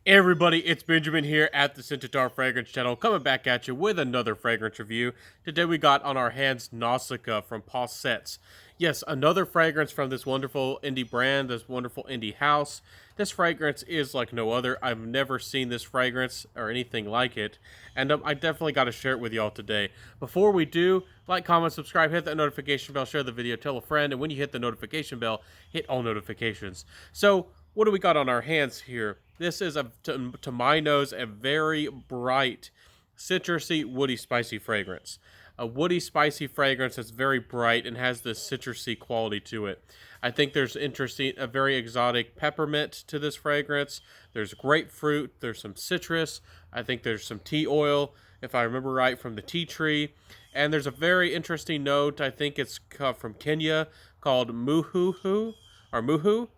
Hey everybody, it's Benjamin here at the Centaur Fragrance Channel, coming back at you with another fragrance review. Today we got on our hands Nausicca from Possets. Yes, another fragrance from this wonderful indie brand, this wonderful indie house. This fragrance is like no other. I've never seen this fragrance or anything like it, and I definitely got to share it with y'all today. Before we do, like, comment, subscribe, hit that notification bell, share the video, tell a friend, and when you hit the notification bell, hit all notifications. So, what do we got on our hands here? This is, to my nose, a very bright, citrusy, woody, spicy fragrance. A woody, spicy fragrance that's very bright and has this citrusy quality to it. I think there's a very exotic peppermint to this fragrance. There's grapefruit. There's some citrus. I think there's some tea oil, if I remember right, from the tea tree. And there's a very interesting note. I think it's from Kenya called muhuhu or muhu,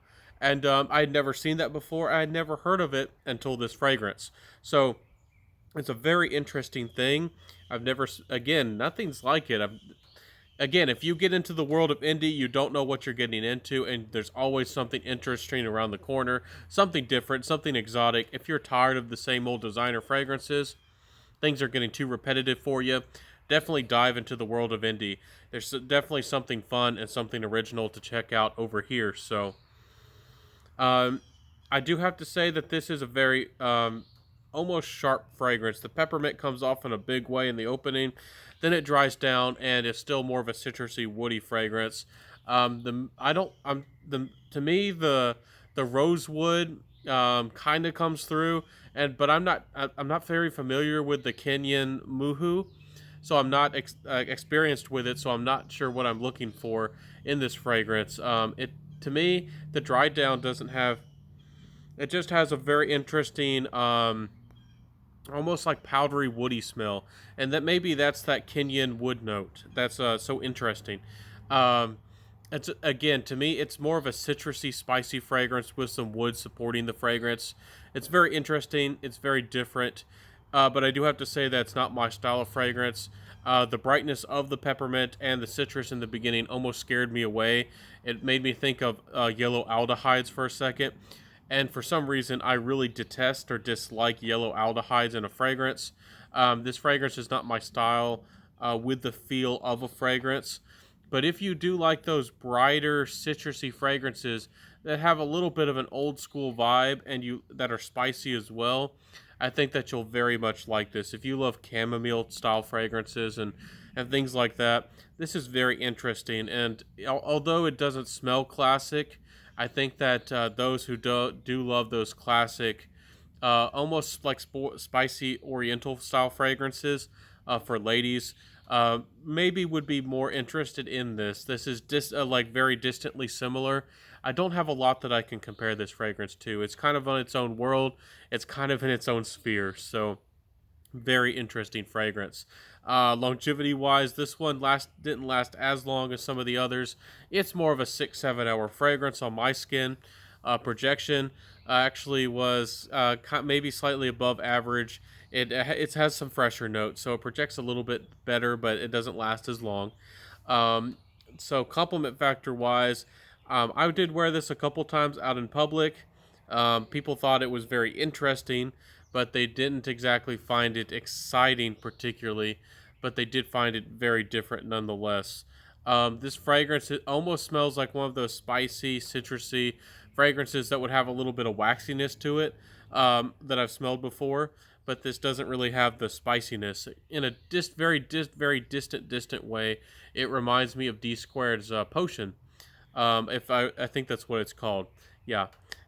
and I'd never seen that before. I'd never heard of it until this fragrance. So it's a very interesting thing. I've never, again, nothing's like it. Again, if you get into the world of indie, you don't know what you're getting into, and there's always something interesting around the corner, something different, something exotic. If you're tired of the same old designer fragrances, things are getting too repetitive for you, definitely dive into the world of indie. There's definitely something fun and something original to check out over here. So, um, I do have to say that this is a very almost sharp fragrance. The peppermint comes off in a big way in the opening, then it dries down and is still more of a citrusy, woody fragrance. The I don't the To me the rosewood kind of comes through, but I'm not very familiar with the Kenyan muhu, so I'm not experienced with it, so I'm not sure what I'm looking for in this fragrance. It To me, the dry down doesn't have. It just has a very interesting, almost like powdery woody smell, and that maybe that's that Kenyan wood note. That's so interesting. Um, it's again to me, it's more of a citrusy, spicy fragrance with some wood supporting the fragrance. It's very interesting. It's very different, but I do have to say that it's not my style of fragrance. The brightness of the peppermint and the citrus in the beginning almost scared me away. It made me think of yellow aldehydes for a second. And for some reason, I really detest or dislike yellow aldehydes in a fragrance. This fragrance is not my style with the feel of a fragrance. But if you do like those brighter, citrusy fragrances that have a little bit of an old school vibe and you that are spicy as well, I think that you'll very much like this. If you love chamomile style fragrances and things like that, this is very interesting. And although it doesn't smell classic, I think that those who do love those classic, almost like spicy Oriental style fragrances for ladies, maybe would be more interested in this. This is like very distantly similar. I don't have a lot that I can compare this fragrance to. It's kind of on its own world. It's kind of in its own sphere. So very interesting fragrance. Longevity wise, this one didn't last as long as some of the others. It's more of a 6-7 hour fragrance on my skin. Projection actually was maybe slightly above average. It has some fresher notes, so it projects a little bit better, but it doesn't last as long. Um, so compliment factor wise, I did wear this a couple times out in public. People thought it was very interesting, but they didn't exactly find it exciting, particularly. But they did find it very different nonetheless. This fragrance, it almost smells like one of those spicy, citrusy fragrances that would have a little bit of waxiness to it, that I've smelled before. But this doesn't really have the spiciness in a very distant way. It reminds me of D Squared's Potion. If I think that's what it's called. Yeah.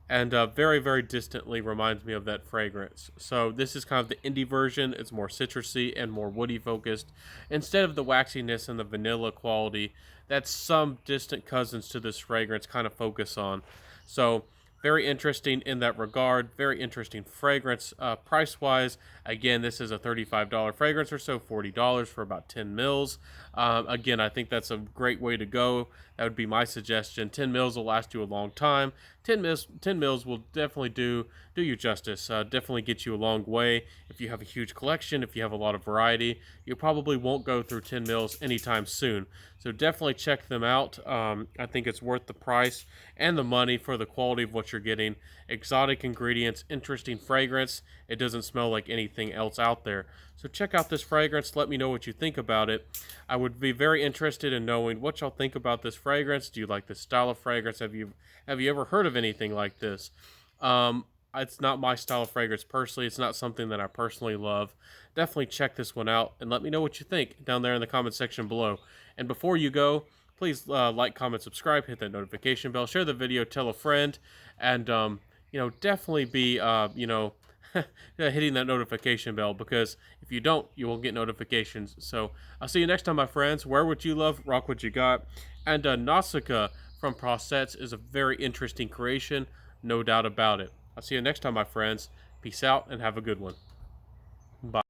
And very distantly reminds me of that fragrance. So this is kind of the indie version. It's more citrusy and more woody focused, instead of the waxiness and the vanilla quality that some distant cousins to this fragrance kind of focus on. So very interesting in that regard. Very interesting fragrance. Price wise, again, this is a $35 fragrance or so, $40 for about 10 mils. Again, I think that's a great way to go. That would be my suggestion. 10 mils will last you a long time. 10 mils will definitely do you justice. Definitely get you a long way. If you have a huge collection, if you have a lot of variety, you probably won't go through 10 mils anytime soon. So definitely check them out. I think it's worth the price and the money for the quality of what you're getting, exotic ingredients, interesting fragrance. It doesn't smell like anything else out there. So check out this fragrance. Let me know what you think about it. I would be very interested in knowing what y'all think about this fragrance. Do you like this style of fragrance? Have you ever heard of anything like this? Um, it's not my style of fragrance personally. It's not something that I personally love. Definitely check this one out and let me know what you think down there in the comment section below. And before you go, please like, comment, subscribe, hit that notification bell, share the video, tell a friend, and definitely be hitting that notification bell, because if you don't, you won't get notifications. So I'll see you next time, my friends. Wear what you love, rock what you got, and Nausicca from Possets is a very interesting creation, no doubt about it. I'll see you next time, my friends. Peace out and have a good one. Bye.